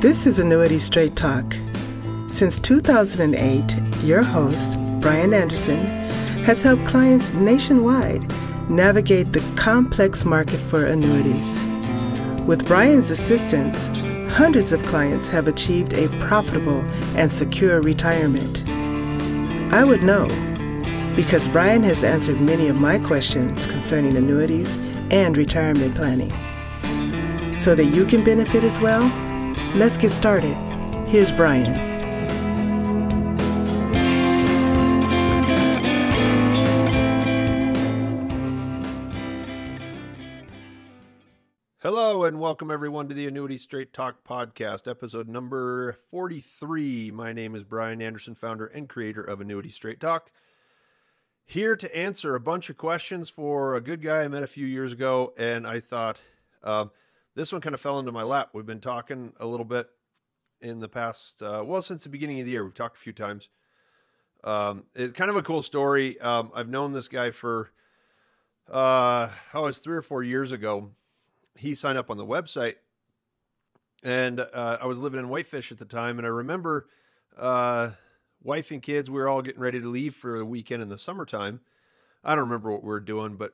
This is Annuity Straight Talk. Since 2008, your host, Bryan Anderson, has helped clients nationwide navigate the complex market for annuities. With Bryan's assistance, hundreds of clients have achieved a profitable and secure retirement. I would know, because Bryan has answered many of my questions concerning annuities and retirement planning. So that you can benefit as well, let's get started. Here's Bryan. Hello and welcome everyone to the Annuity Straight Talk podcast, episode number 43. My name is Bryan Anderson, founder and creator of Annuity Straight Talk. Here to answer a bunch of questions for a good guy I met a few years ago, and I thought this one kind of fell into my lap. We've been talking a little bit in the past, since the beginning of the year. We've talked a few times. It's kind of a cool story. I've known this guy for, it was 3 or 4 years ago. He signed up on the website, and I was living in Whitefish at the time, and I remember wife and kids, we were all getting ready to leave for the weekend in the summertime. I don't remember what we were doing, but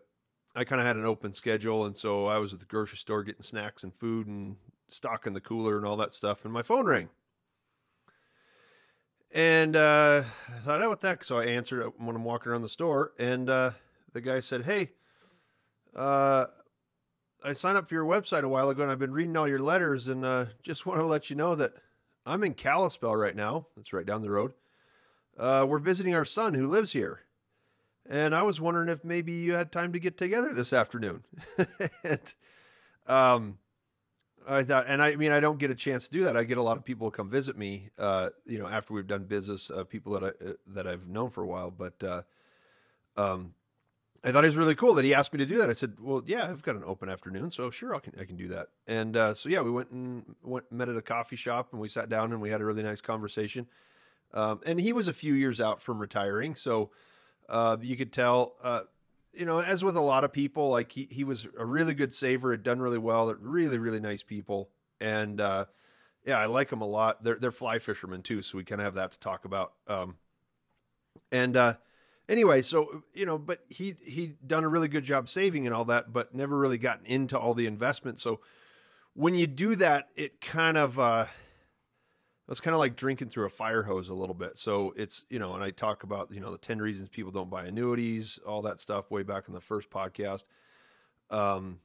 I kind of had an open schedule, and so I was at the grocery store getting snacks and food and stocking the cooler and all that stuff, and my phone rang. And I thought, oh, what the heck? So I answered it when I'm walking around the store, and the guy said, hey, I signed up for your website a while ago, and I've been reading all your letters, and just want to let you know that I'm in Kalispell right now. That's right down the road. We're visiting our son who lives here. And I was wondering if maybe you had time to get together this afternoon. And I thought, and I mean, I don't get a chance to do that. I get a lot of people come visit me, after we've done business, people that I've known for a while. But I thought it was really cool that he asked me to do that. I said, well, yeah, I've got an open afternoon, so sure, I can do that. And so yeah, we went met at a coffee shop, and we sat down and we had a really nice conversation. And he was a few years out from retiring, so you could tell, as with a lot of people, like he was a really good saver, had done really well. They're really, really nice people. And yeah, I like them a lot. They're fly fishermen too, so we kind of have that to talk about. Anyway, so, but he'd done a really good job saving and all that, but never really gotten into all the investments. So when you do that, it kind of, it's kind of like drinking through a fire hose a little bit. So it's, and I talk about, the 10 reasons people don't buy annuities, all that stuff way back in the first podcast. And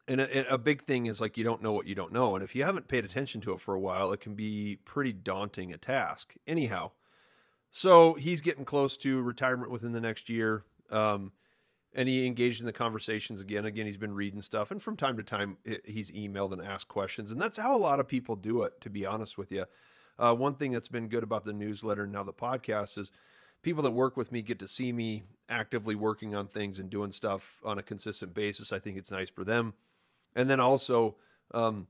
a big thing is like, you don't know what you don't know. And if you haven't paid attention to it for a while, it can be pretty daunting a task. Anyhow, so he's getting close to retirement within the next year. And he engaged in the conversations again. Again, he's been reading stuff. And from time to time, he's emailed and asked questions. And that's how a lot of people do it, to be honest with you. One thing that's been good about the newsletter and now the podcast is people that work with me get to see me actively working on things and doing stuff on a consistent basis. I think it's nice for them. And then also, lots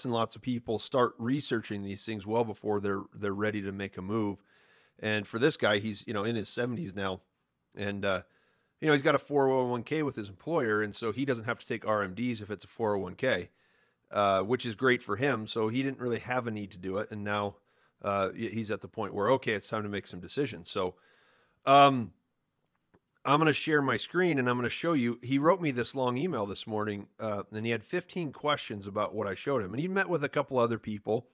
and lots of people start researching these things well before they're ready to make a move. And for this guy, he's, in his 70s now. And, he's got a 401k with his employer. And so he doesn't have to take RMDs if it's a 401k, which is great for him. So he didn't really have a need to do it. And now, he's at the point where, okay, it's time to make some decisions. So, I'm going to share my screen and I'm going to show you. He wrote me this long email this morning, and he had 15 questions about what I showed him. And he met with a couple other people.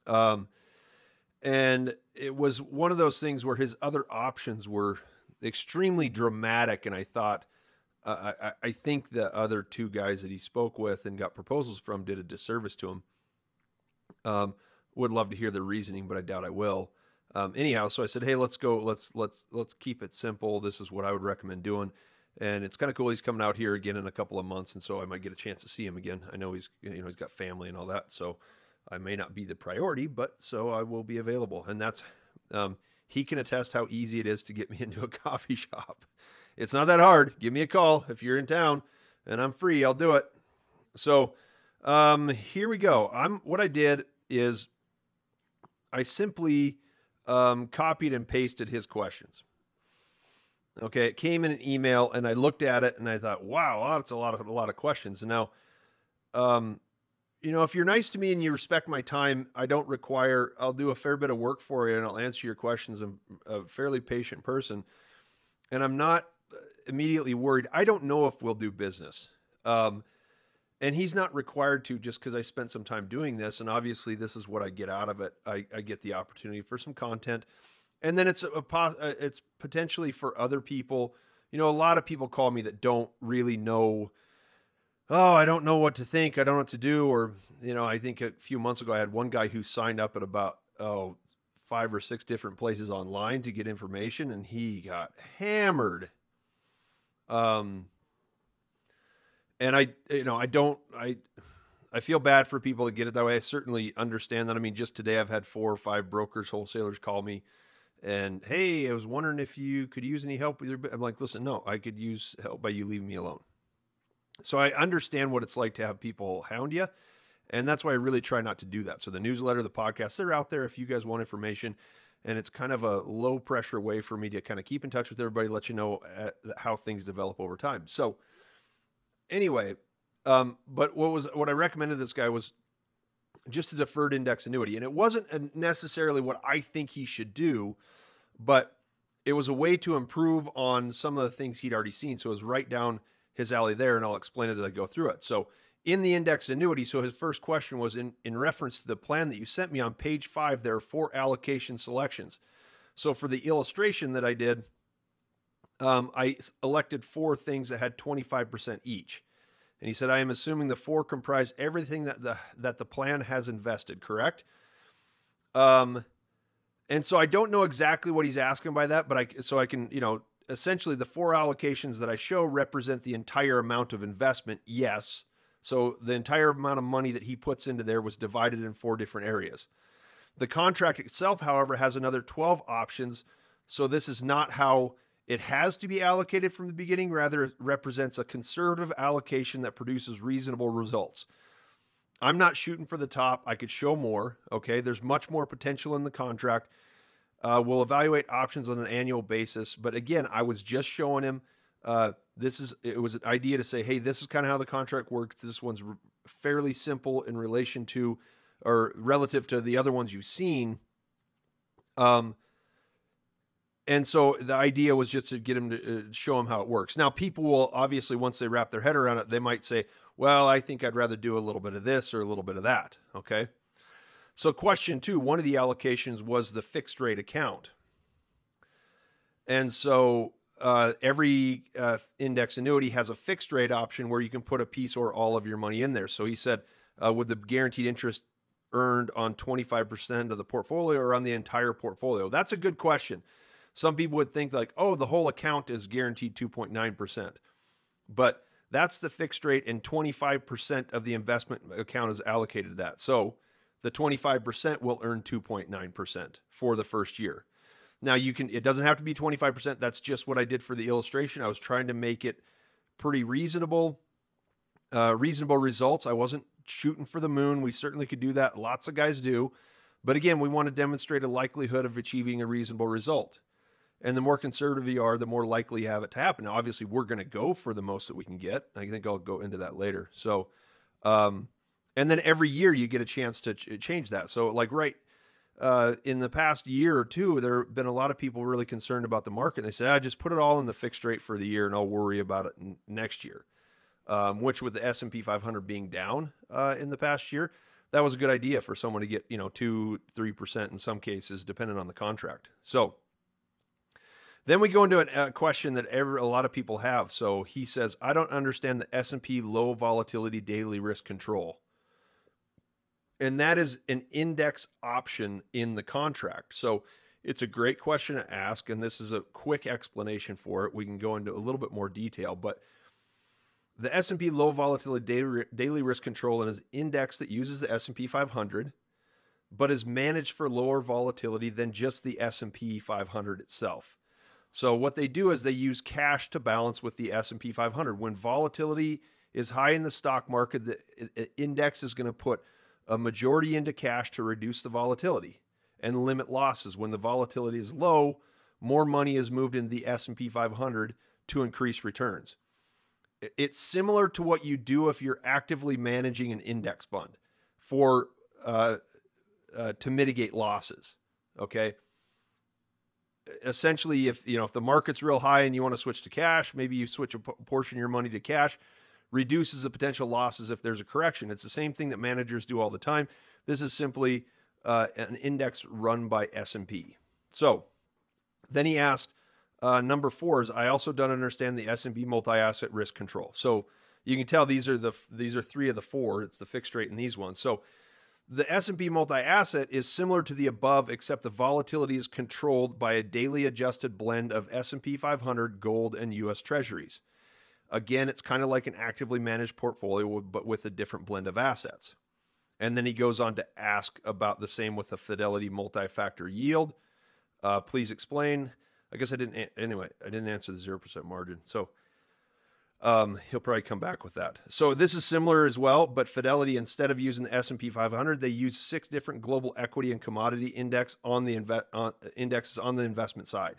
And it was one of those things where his other options were extremely dramatic. And I thought, I think the other two guys that he spoke with and got proposals from did a disservice to him. Would love to hear their reasoning, but I doubt I will. Anyhow, so I said, hey, let's go. Let's keep it simple. This is what I would recommend doing. And it's kind of cool. He's coming out here again in a couple of months. And so I might get a chance to see him again. I know he's got family and all that. So I may not be the priority, but so I will be available. And that's, he can attest how easy it is to get me into a coffee shop. It's not that hard. Give me a call if you're in town and I'm free. I'll do it. So, here we go. What I did is I simply, copied and pasted his questions. Okay. It came in an email and I looked at it and I thought, wow, that's a lot of questions. And now, if you're nice to me and you respect my time, I'll do a fair bit of work for you and I'll answer your questions. I'm a fairly patient person and I'm not immediately worried. I don't know if we'll do business. And he's not required to just because I spent some time doing this. And obviously this is what I get out of it. I get the opportunity for some content. And then it's potentially for other people. A lot of people call me that don't really know. Oh, I don't know what to think. I don't know what to do. Or, I think a few months ago, I had one guy who signed up at about, 5 or 6 different places online to get information and he got hammered. And I feel bad for people that get it that way. I certainly understand that. I mean, just today I've had 4 or 5 brokers, wholesalers call me and, hey, I was wondering if you could use any help with your, I'm like, listen, no, I could use help by you leaving me alone. So I understand what it's like to have people hound you. And that's why I really try not to do that. So the newsletter, the podcast, they're out there if you guys want information. And it's kind of a low pressure way for me to kind of keep in touch with everybody, let you know how things develop over time. So anyway, but what I recommended this guy was just a deferred index annuity. And it wasn't necessarily what I think he should do, but it was a way to improve on some of the things he'd already seen. So it was right down his alley there, and I'll explain it as I go through it. So in the index annuity, so his first question was in reference to the plan that you sent me on page 5, there are 4 allocation selections. So for the illustration that I did, I elected 4 things that had 25% each. And he said, I am assuming the 4 comprise everything that the plan has invested, correct? And so I don't know exactly what he's asking by that, but I can, essentially the 4 allocations that I show represent the entire amount of investment. Yes. So the entire amount of money that he puts into there was divided in 4 different areas. The contract itself, however, has another 12 options. So this is not how it has to be allocated from the beginning. Rather, it represents a conservative allocation that produces reasonable results. I'm not shooting for the top. I could show more. Okay. There's much more potential in the contract. We'll evaluate options on an annual basis. But again, I was just showing him, it was an idea to say, hey, this is kind of how the contract works. This one's fairly simple in relation to, or relative to the other ones you've seen. And so the idea was just to get him to show him how it works. Now, people will obviously, once they wrap their head around it, they might say, well, I think I'd rather do a little bit of this or a little bit of that. Okay. So question 2, one of the allocations was the fixed rate account. And so every index annuity has a fixed rate option where you can put a piece or all of your money in there. So he said, would the guaranteed interest earned on 25% of the portfolio or on the entire portfolio? That's a good question. Some people would think like, oh, the whole account is guaranteed 2.9%. But that's the fixed rate, and 25% of the investment account is allocated to that. So the 25% will earn 2.9% for the first year. Now it doesn't have to be 25%. That's just what I did for the illustration. I was trying to make it pretty reasonable results. I wasn't shooting for the moon. We certainly could do that. Lots of guys do. But again, we want to demonstrate a likelihood of achieving a reasonable result. And the more conservative you are, the more likely you have it to happen. Now, obviously, we're going to go for the most that we can get. I think I'll go into that later. So, and then every year you get a chance to change that. So like in the past year or two, there have been a lot of people really concerned about the market. They said, just put it all in the fixed rate for the year and I'll worry about it next year. Which with the S&P 500 being down in the past year, that was a good idea for someone to get, 2-3% in some cases, depending on the contract. So then we go into a question that a lot of people have. So he says, I don't understand the S&P low volatility daily risk control. And that is an index option in the contract. So it's a great question to ask. And this is a quick explanation for it. We can go into a little bit more detail, but the S&P low volatility daily risk control is an index that uses the S&P 500, but is managed for lower volatility than just the S&P 500 itself. So what they do is they use cash to balance with the S&P 500. When volatility is high in the stock market, the index is going to put a majority into cash to reduce the volatility and limit losses. When the volatility is low, more money is moved into the S&P 500 to increase returns. It's similar to what you do if you're actively managing an index fund. for to mitigate losses. Okay. Essentially, if the market's real high and you want to switch to cash, maybe you switch a portion of your money to cash, reduces the potential losses if there's a correction. It's the same thing that managers do all the time. This is simply an index run by S&P. So then he asked, number 4 is, I also don't understand the S&P multi-asset risk control. So you can tell these are 3 of the 4. It's the fixed rate in these ones. So the S&P multi-asset is similar to the above, except the volatility is controlled by a daily adjusted blend of S&P 500, gold, and U.S. Treasuries. Again, it's kind of like an actively managed portfolio, but with a different blend of assets. And then he goes on to ask about the same with the Fidelity multi-factor yield. Please explain. I guess I didn't answer the 0% margin. So he'll probably come back with that. So this is similar as well, but Fidelity, instead of using the S&P 500, they use 6 different global equity and commodity indexes on the investment side.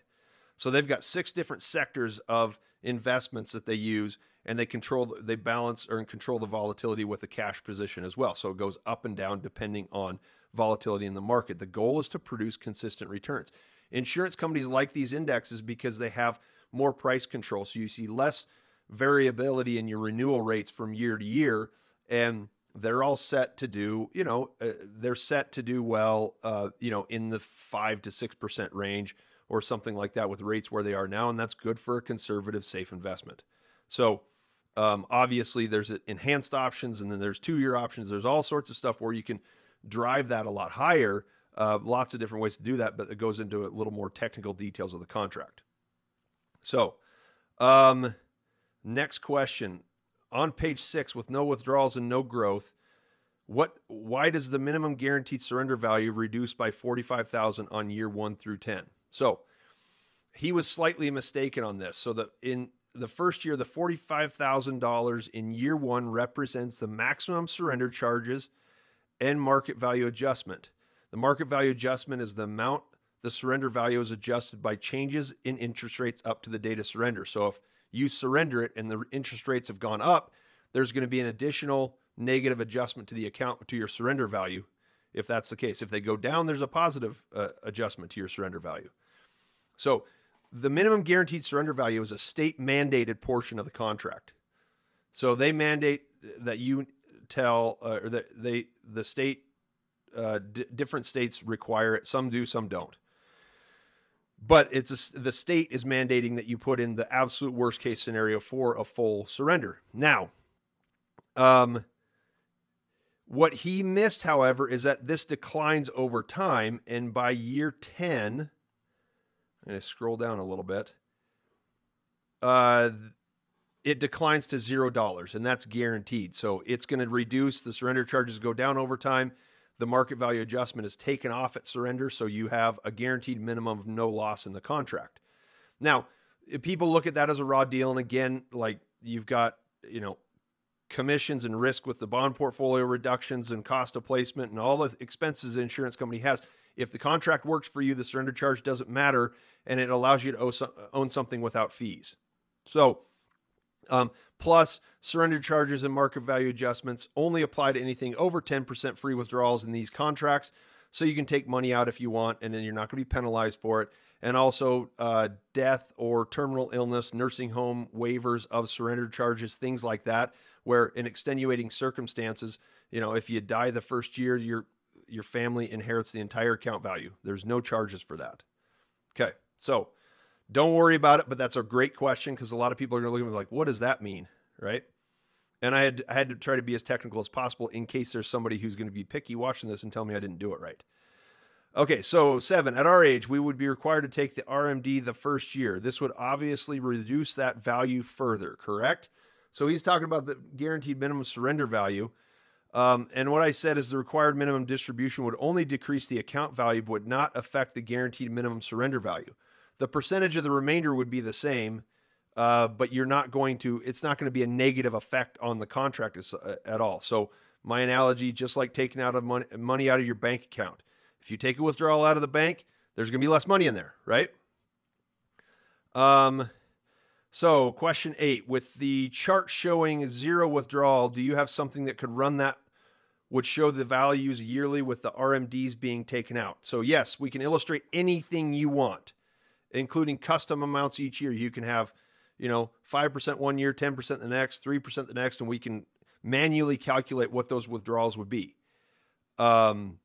So they've got 6 different sectors of investments that they use, and they balance or control the volatility with a cash position as well. So it goes up and down depending on volatility in the market. The goal is to produce consistent returns. Insurance companies like these indexes because they have more price control. So you see less variability in your renewal rates from year to year, and they're all set to do, they're set to do well, in the 5 to 6% range or something like that with rates where they are now. And that's good for a conservative, safe investment. So obviously there's enhanced options, and then there's 2-year options. There's all sorts of stuff where you can drive that a lot higher. Lots of different ways to do that, but it goes into a little more technical details of the contract. So, next question. On page 6, with no withdrawals and no growth, why does the minimum guaranteed surrender value reduce by $45,000 on year 1 through 10? So he was slightly mistaken on this. So that in the first year, the $45,000 in year 1 represents the maximum surrender charges and market value adjustment. The market value adjustment is the amount the surrender value is adjusted by changes in interest rates up to the date of surrender. So if you surrender it and the interest rates have gone up, there's going to be an additional negative adjustment to the account, to your surrender value, if that's the case. If they go down, there's a positive adjustment to your surrender value. So the minimum guaranteed surrender value is a state mandated portion of the contract. So they mandate that you tell, or that the state, different states require it. Some do, some don't. But the state is mandating that you put in the absolute worst case scenario for a full surrender. Now, what he missed, however, is that this declines over time. And by year 10, I'm going to scroll down a little bit. It declines to $0, and that's guaranteed. So it's going to reduce. The surrender charges go down over time. The market value adjustment is taken off at surrender, so you have a guaranteed minimum of no loss in the contract. Now, if people look at that as a raw deal, and again, like you've got, commissions and risk with the bond portfolio reductions and cost of placement and all the expenses the insurance company has. If the contract works for you, the surrender charge doesn't matter, and it allows you to own something without fees. So, plus surrender charges and market value adjustments only apply to anything over 10% free withdrawals in these contracts. So you can take money out if you want, and then you're not going to be penalized for it. And also death or terminal illness, nursing home waivers of surrender charges, things like that, where in extenuating circumstances, if you die the first year, your family inherits the entire account value. There's no charges for that. Okay, so don't worry about it, but that's a great question because a lot of people are going to look at me like, what does that mean, right? And I had to try to be as technical as possible in case there's somebody who's going to be picky watching this and tell me I didn't do it right. Okay, so 7, at our age, we would be required to take the RMD the first year. This would obviously reduce that value further, correct? So he's talking about the guaranteed minimum surrender value. And what I said is the required minimum distribution would only decrease the account value, but would not affect the guaranteed minimum surrender value. The percentage of the remainder would be the same, but it's not going to be a negative effect on the contract at all. So my analogy, just like taking out money out of your bank account. If you take a withdrawal out of the bank, there's going to be less money in there, right? So question 8, with the chart showing 0 withdrawal, do you have something that could run that would show the values yearly with the RMDs being taken out. So yes, we can illustrate anything you want, including custom amounts each year. You can have, 5% one year, 10% the next, 3% the next, and we can manually calculate what those withdrawals would be. And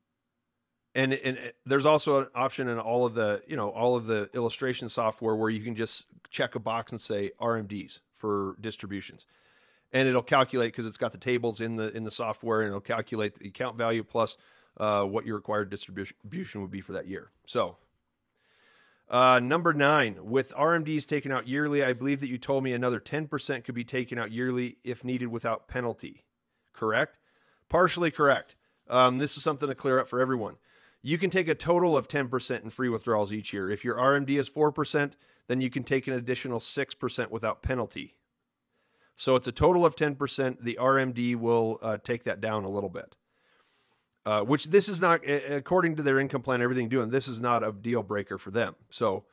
there's also an option in all of the illustration software where you can just check a box and say RMDs for distributions. And it'll calculate, because it's got the tables in the software, and it'll calculate the account value plus what your required distribution would be for that year. So number 9, with RMDs taken out yearly, I believe that you told me another 10% could be taken out yearly if needed without penalty. Correct? Partially correct. This is something to clear up for everyone. You can take a total of 10% in free withdrawals each year. If your RMD is 4%, then you can take an additional 6% without penalty. So it's a total of 10%. The RMD will take that down a little bit, which this is not, according to their income plan, everything doing, this is not a deal breaker for them. So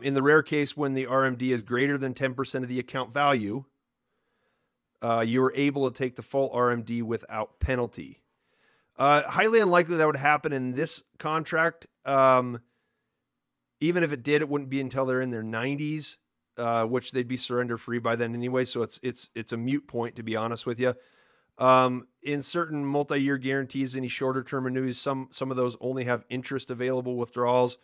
in the rare case when the RMD is greater than 10% of the account value, you are able to take the full RMD without penalty. Highly unlikely that would happen in this contract. Even if it did, it wouldn't be until they're in their 90s. Which they'd be surrender free by then anyway. So it's a moot point, to be honest with you. In certain multi-year guarantees, any shorter term annuities, some of those only have interest available withdrawals.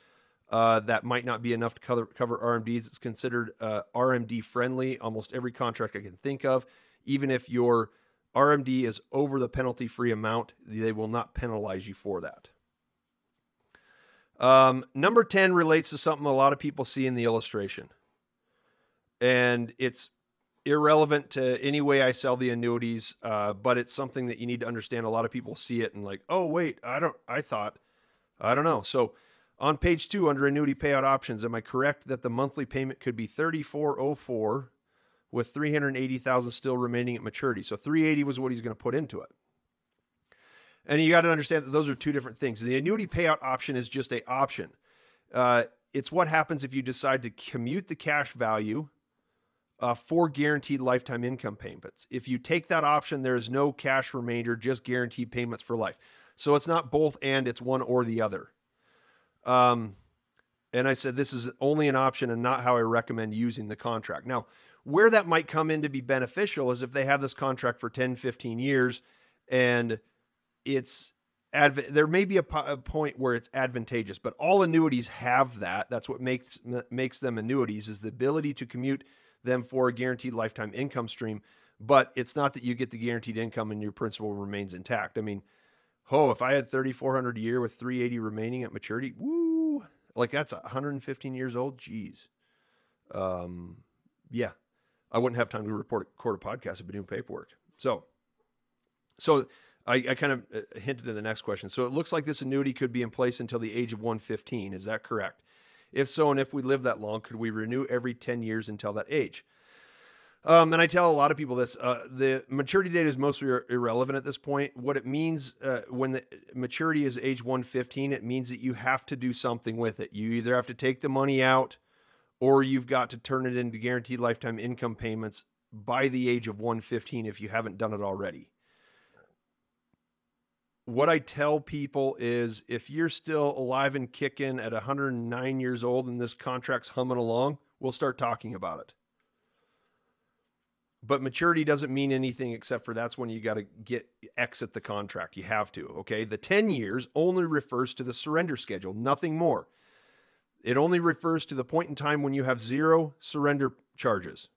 That might not be enough to cover RMDs. It's considered RMD friendly. Almost every contract I can think of, even if your RMD is over the penalty free amount, they will not penalize you for that. Number 10 relates to something a lot of people see in the illustration. And it's irrelevant to any way I sell the annuities, but it's something that you need to understand. A lot of people see it and like, oh, wait, I don't know. So on page 2 under annuity payout options, am I correct that the monthly payment could be $34.04 with $380,000 still remaining at maturity? So $380 was what he's going to put into it. And you got to understand that those are two different things. The annuity payout option is just an option. It's what happens if you decide to commute the cash value for guaranteed lifetime income payments. If you take that option, there is no cash remainder, just guaranteed payments for life. So it's not both and, it's one or the other. And I said this is only an option and not how I recommend using the contract. Now, where that might come in to be beneficial is if they have this contract for 10, 15 years and there may be a point where it's advantageous, but all annuities have that. That's what makes them annuities, is the ability to commute them for a guaranteed lifetime income stream. But it's not that you get the guaranteed income and your principal remains intact. I mean, if I had $3,400 a year with $380 remaining at maturity, woo, like that's 115 years old. Geez. Yeah, I wouldn't have time to record a podcast. I'd be doing paperwork. So I kind of hinted to the next question. So it looks like this annuity could be in place until the age of 115. Is that correct? If so, and if we live that long, could we renew every 10 years until that age? And I tell a lot of people this, the maturity date is mostly irrelevant at this point. What it means when the maturity is age 115, it means that you have to do something with it. You either have to take the money out or you've got to turn it into guaranteed lifetime income payments by the age of 115 if you haven't done it already. What I tell people is if you're still alive and kicking at 109 years old and this contract's humming along, we'll start talking about it. But maturity doesn't mean anything except for that's when you got to exit the contract. You have to, okay? The 10 years only refers to the surrender schedule, nothing more. It only refers to the point in time when you have 0 surrender charges.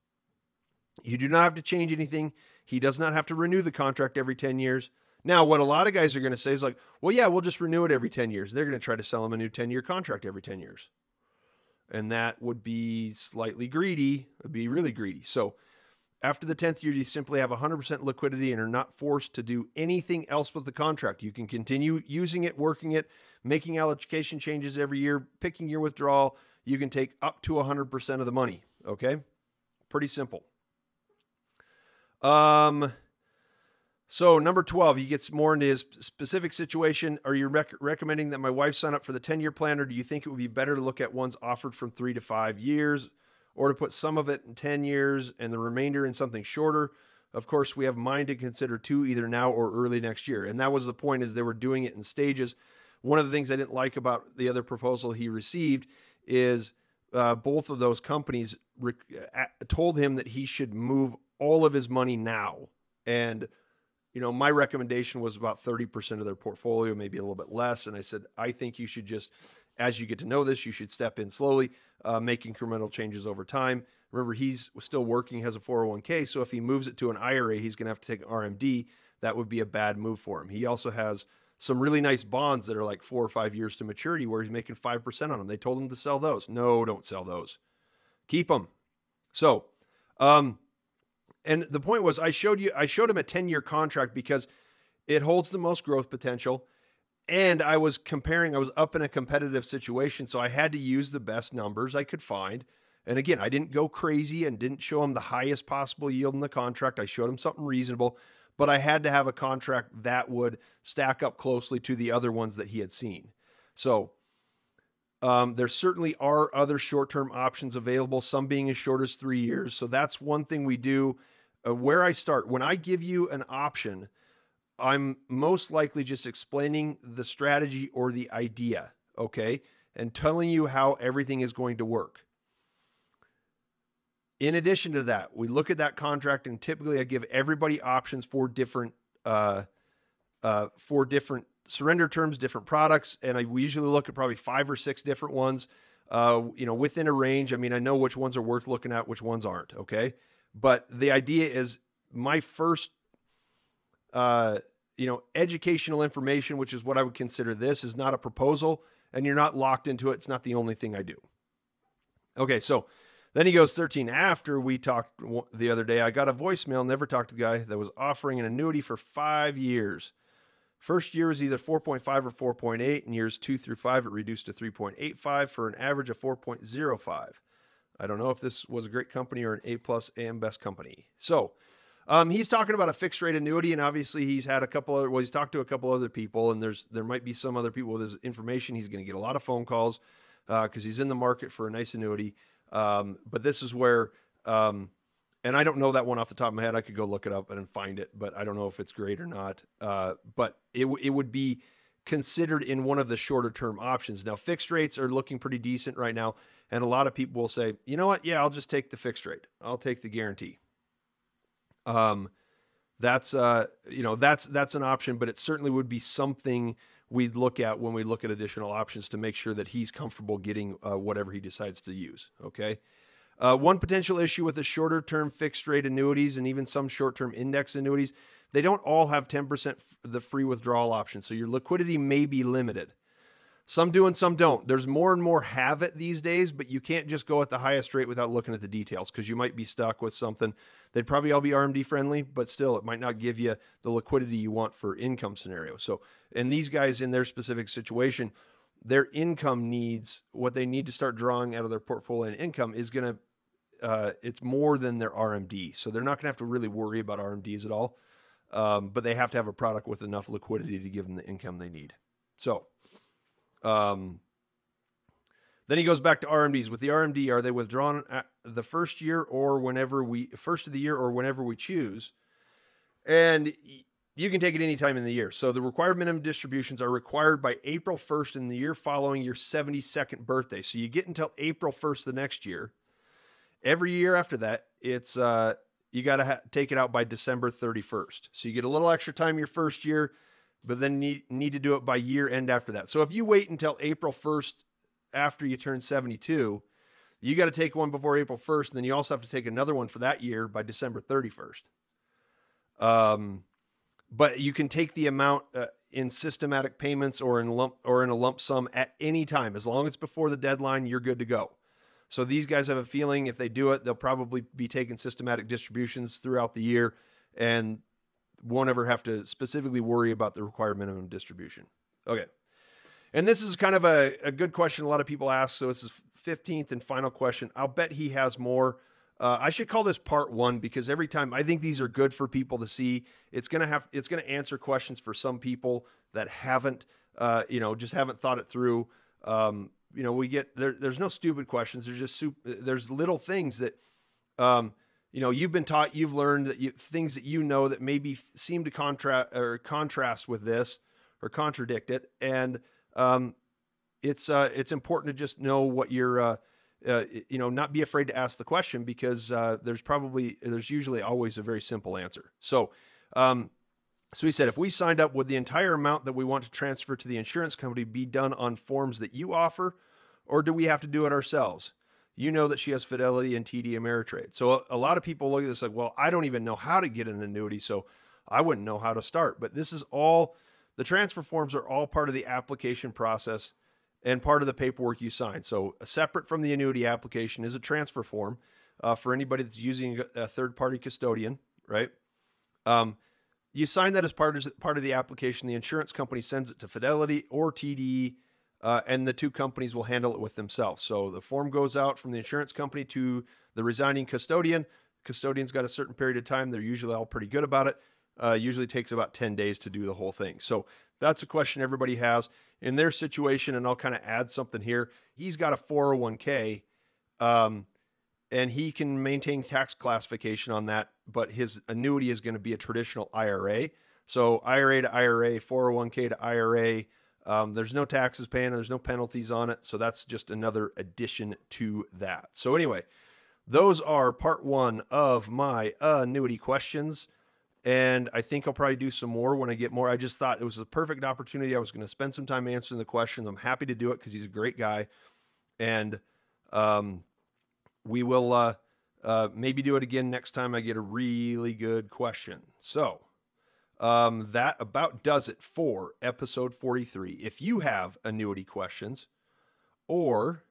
You do not have to change anything. He does not have to renew the contract every 10 years. Now, what a lot of guys are going to say is like, well, yeah, we'll just renew it every 10 years. They're going to try to sell them a new 10-year contract every 10 years. And that would be slightly greedy. It would be really greedy. So after the 10th year, you simply have 100% liquidity and are not forced to do anything else with the contract. You can continue using it, working it, making allocation changes every year, picking your withdrawal. You can take up to 100% of the money. Okay? Pretty simple. So number 12, he gets more into his specific situation. Are you recommending that my wife sign up for the 10-year plan, or do you think it would be better to look at ones offered from 3 to 5 years, or to put some of it in 10 years and the remainder in something shorter? Of course, we have mine to consider too, either now or early next year. And that was the point, is they were doing it in stages. One of the things I didn't like about the other proposal he received is both of those companies told him that he should move all of his money now. And, my recommendation was about 30% of their portfolio, maybe a little bit less. And I said, I think you should just, as you get to know this, you should step in slowly, make incremental changes over time. Remember, he's still working, has a 401k. So if he moves it to an IRA, he's going to have to take an RMD. That would be a bad move for him. He also has some really nice bonds that are like 4 or 5 years to maturity where he's making 5% on them. They told him to sell those. No, don't sell those. Keep them. So, and the point was, I showed him a 10-year contract because it holds the most growth potential. And I was up in a competitive situation. So I had to use the best numbers I could find. And again, I didn't go crazy and didn't show him the highest possible yield in the contract. I showed him something reasonable, but I had to have a contract that would stack up closely to the other ones that he had seen. So there certainly are other short-term options available, some being as short as 3 years. So that's one thing we do. Where I start, when I give you an option, I'm most likely just explaining the strategy or the idea, okay? And telling you how everything is going to work. In addition to that, we look at that contract, and typically I give everybody options for different surrender terms, different products. And we usually look at probably 5 or 6 different ones, within a range. I mean, I know which ones are worth looking at, which ones aren't. Okay. But the idea is my first, educational information, which is what I would consider this, is not a proposal, and you're not locked into it. It's not the only thing I do. Okay. So then he goes 13. After we talked the other day, I got a voicemail, never talked to the guy, that was offering an annuity for 5 years. First year was either 4.5 or 4.8. In years 2 through 5, it reduced to 3.85 for an average of 4.05. I don't know if this was a great company or an A+ AM Best company. So he's talking about a fixed rate annuity, and obviously he's had he's talked to a couple other people, and there might be some other people with his information. He's going to get a lot of phone calls because he's in the market for a nice annuity. But this is where, and I don't know that one off the top of my head. I could go look it up and find it, but I don't know if it's great or not. But it would be considered in one of the shorter term options. Now, fixed rates are looking pretty decent right now. And a lot of people will say, you know what? Yeah, I'll just take the fixed rate. I'll take the guarantee. That's an option, but it certainly would be something we'd look at when we look at additional options to make sure that he's comfortable getting whatever he decides to use. Okay. One potential issue with the shorter term fixed rate annuities and even some short-term index annuities, they don't all have 10% the free withdrawal option. So your liquidity may be limited. Some do and some don't. There's more and more have it these days, but you can't just go at the highest rate without looking at the details because you might be stuck with something. They'd probably all be RMD friendly, but still it might not give you the liquidity you want for income scenarios. So, and these guys in their specific situation, their income needs, what they need to start drawing out of their portfolio and income is going to, it's more than their RMD. So they're not going to have to really worry about RMDs at all. But they have to have a product with enough liquidity to give them the income they need. So, then he goes back to RMDs. With the RMD, are they withdrawn at the first of the year or whenever we choose? And you can take it any time in the year. So the required minimum distributions are required by April 1st in the year following your 72nd birthday. So you get until April 1st the next year. Every year after that, it's you got to take it out by December 31st. So you get a little extra time your first year, but then need to do it by year end after that. So if you wait until April 1st after you turn 72, you got to take one before April 1st, and then you also have to take another one for that year by December 31st. But you can take the amount in systematic payments or in a lump sum at any time. As long as it's before the deadline, you're good to go. So these guys have a feeling if they do it, they'll probably be taking systematic distributions throughout the year and won't ever have to specifically worry about the required minimum distribution. Okay. And this is kind of a good question a lot of people ask. So this is 15th and final question. I'll bet he has more. I should call this part 1 because every time I think these are good for people to see. It's going to answer questions for some people that haven't, just haven't thought it through. We get there's no stupid questions. There's just there's little things that, you've been taught, you've learned that things that that maybe seem to contrast with this or contradict it. And it's important to just know what you're, not be afraid to ask the question, because there's usually always a very simple answer. So he said, if we signed up, would the entire amount that we want to transfer to the insurance company be done on forms that you offer, or do we have to do it ourselves? You know that she has Fidelity and TD Ameritrade. So a lot of people look at this like, well, I don't even know how to get an annuity, so I wouldn't know how to start. But this is all, the transfer forms are all part of the application process and part of the paperwork you sign. So separate from the annuity application is a transfer form for anybody that's using a third-party custodian, right? You sign that as part of the application. The insurance company sends it to Fidelity or TD, and the two companies will handle it with themselves. So the form goes out from the insurance company to the resigning custodian. Custodian's got a certain period of time. They're usually all pretty good about it. Usually takes about 10 days to do the whole thing. So that's a question everybody has in their situation. And I'll kind of add something here. He's got a 401k, and he can maintain tax classification on that, but his annuity is going to be a traditional IRA. So IRA to IRA, 401k to IRA, there's no taxes paying, there's no penalties on it. So that's just another addition to that. So anyway, those are part one of my annuity questions. And I think I'll probably do some more when I get more. I just thought it was a perfect opportunity. I was going to spend some time answering the questions. I'm happy to do it because he's a great guy. And we will maybe do it again next time I get a really good question. So that about does it for episode 43. If you have annuity questions or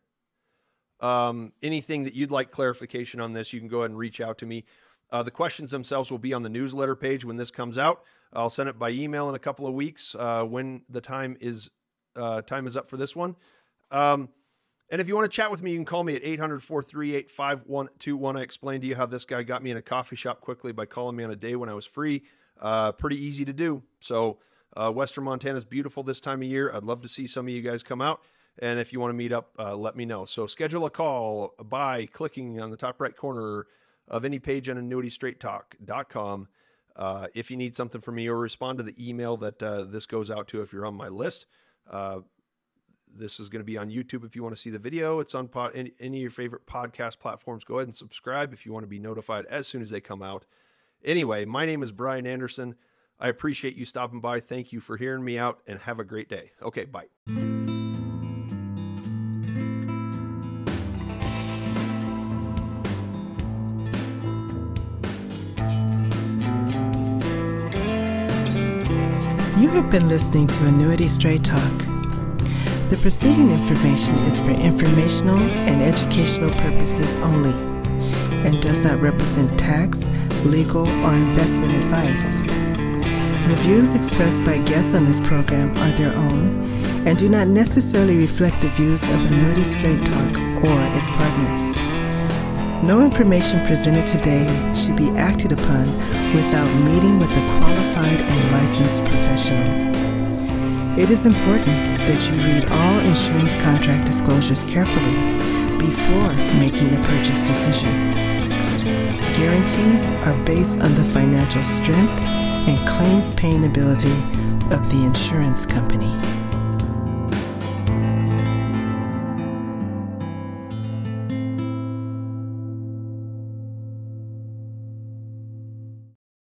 anything that you'd like clarification on this, you can go ahead and reach out to me. The questions themselves will be on the newsletter page when this comes out. I'll send it by email in a couple of weeks when the time is up for this one. And if you want to chat with me, you can call me at 800-438-5121. I explained to you how this guy got me in a coffee shop quickly by calling me on a day when I was free. Pretty easy to do. So Western Montana is beautiful this time of year. I'd love to see some of you guys come out. And if you want to meet up, let me know. So schedule a call by clicking on the top right corner of any page on AnnuityStraightTalk.com if you need something from me, or respond to the email that this goes out to if you're on my list. This is going to be on YouTube if you want to see the video. It's on any of your favorite podcast platforms. Go ahead and subscribe if you want to be notified as soon as they come out. Anyway, my name is Bryan Anderson. I appreciate you stopping by. Thank you for hearing me out, and have a great day. Okay, bye. You have been listening to Annuity Straight Talk. The preceding information is for informational and educational purposes only and does not represent tax, legal, or investment advice. The views expressed by guests on this program are their own and do not necessarily reflect the views of Annuity Straight Talk or its partners. No information presented today should be acted upon without meeting with a qualified and licensed professional. It is important that you read all insurance contract disclosures carefully before making a purchase decision. Guarantees are based on the financial strength and claims paying ability of the insurance company.